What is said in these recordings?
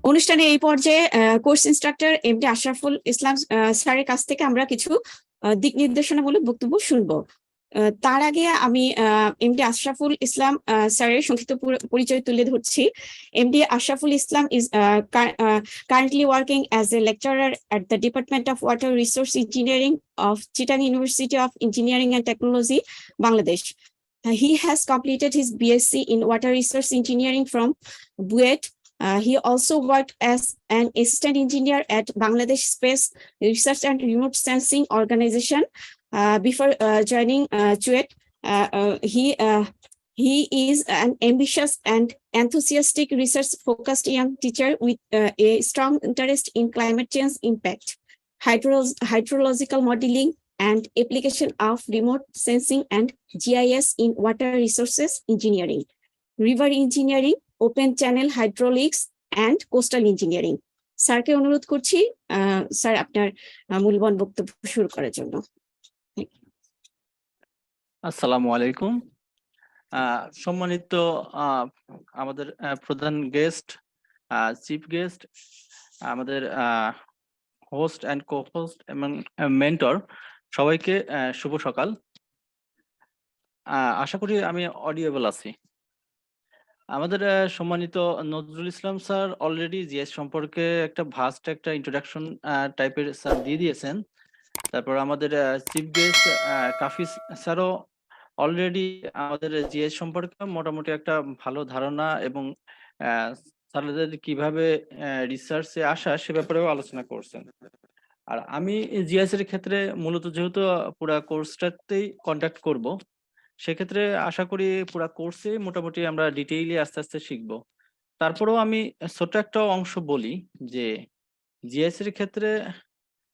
অনুষ্ঠানে এই পর্যায়ে course instructor MD Ashraful Islam স্যারের কাছ থেকে আমরা কিছু দিক নির্দেশনামূলক বক্তব্য শুনবো। তার আগে আমি এমডি আশরাফুল ইসলাম স্যারের সংক্ষিপ্ত পরিচয় তুলে ধরছি। MD Ashraful Islam is currently working as a lecturer at the Department of Water Resource Engineering of Chittagong University of Engineering and Technology, Bangladesh. He has completed his BSc in Water Resource Engineering from CUET. He also worked as an assistant engineer at Bangladesh Space Research and Remote Sensing Organization before joining CUET. He is an ambitious and enthusiastic research-focused young teacher with a strong interest in climate change impact, hydrological modeling, and application of remote sensing and GIS in water resources engineering, river engineering, open channel hydraulics, and coastal engineering. স্যারকে অনুরোধ করছি sir আপনার মূল্যবান বক্তব্য শুরু করার জন্য। আসসালামু আলাইকুম। সম্মানিত আমাদের প্রধান গেস্ট, চিফ গেস্ট, আমাদের হোস্ট অ্যান্ড কো-হোস্ট এবং মেন্টর, সবাইকে শুভ সকাল। আশা করি আমি অডিয়েবল আছি। আমাদের সম্মানিত Nazrul Islam sir already GS সম্পর্কে একটা ভাস্ট একটা ইন্ট্রোডাকশন টাইপের স্যার দিয়ে দিয়েছেন। তারপর আমাদের চিফ গেস্ট কাফিজ স্যারও অলরেডি আমাদের জিএস সম্পর্কে মোটামুটি একটা ভালো ধারণা এবং স্যারদের কিভাবে রিসার্চে আসা সে ব্যাপারেও আলোচনা করছেন। আর আমি জিএস এর ক্ষেত্রে মূলত যেহেতু পুরো কোর্সটাতেই কন্ডাক্ট করব, সেক্ষেত্রে আশা করি পুরো কোর্সে মোটামুটি আমরা ডিটেইলি আস্তে আস্তে শিখব। তারপরেও আমি ছোট একটা অংশ বলি যে জিএস এর ক্ষেত্রে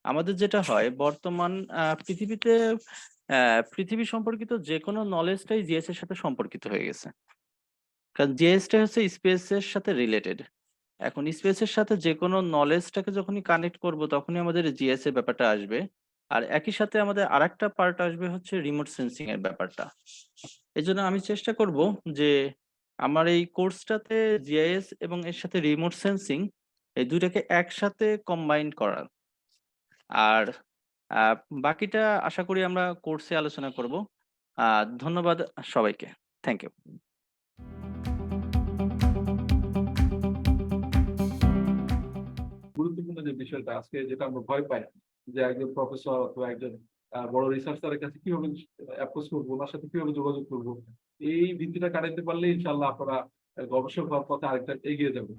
আমাদের যেটা হয়, বর্তমান পৃথিবীতে পৃথিবী সম্পর্কিত যে কোনো নলেজটাই জিএস এর সাথে সম্পর্কিত হয়ে গেছে। কারণ জিএসটা হচ্ছে স্পেসের সাথে রিলেটেড। এখন স্পেসের সাথে যে কোনো নলেজটাকে যখনই কানেক্ট করব তখনই আমাদের জিএস এর ব্যাপারটা আসবে। আর একই সাথে আমাদের আরেকটা পার্ট আসবে হচ্ছে রিমোট সেন্সিং এর ব্যাপারটা। এজন্য আমি চেষ্টা করব যে আমার এই কোর্সটাতে জিআইএস এবং এর সাথে রিমোট সেন্সিং এই দুইটাকে একসাথে কম্বাইন করার। আর বাকিটা আশা করি আমরা কোর্সে আলোচনা করব। ধন্যবাদ সবাইকে। Thank you. গুরুত্বপূর্ণ যে বিষয়টা আজকে যেটা আমরা ভয় পাই যে একজন প্রফেসর অথবা একজন বড় রিসার্চারের কাছে কিভাবে অ্যাপ্রোচ করবো, ওনার সাথে কিভাবে যোগাযোগ করবো, এই ভিত্তিটা কাটাইতে পারলে ইনশাআল্লাহ আপনারা গবেষক হওয়ার পথে আরেকটা এগিয়ে যাবো।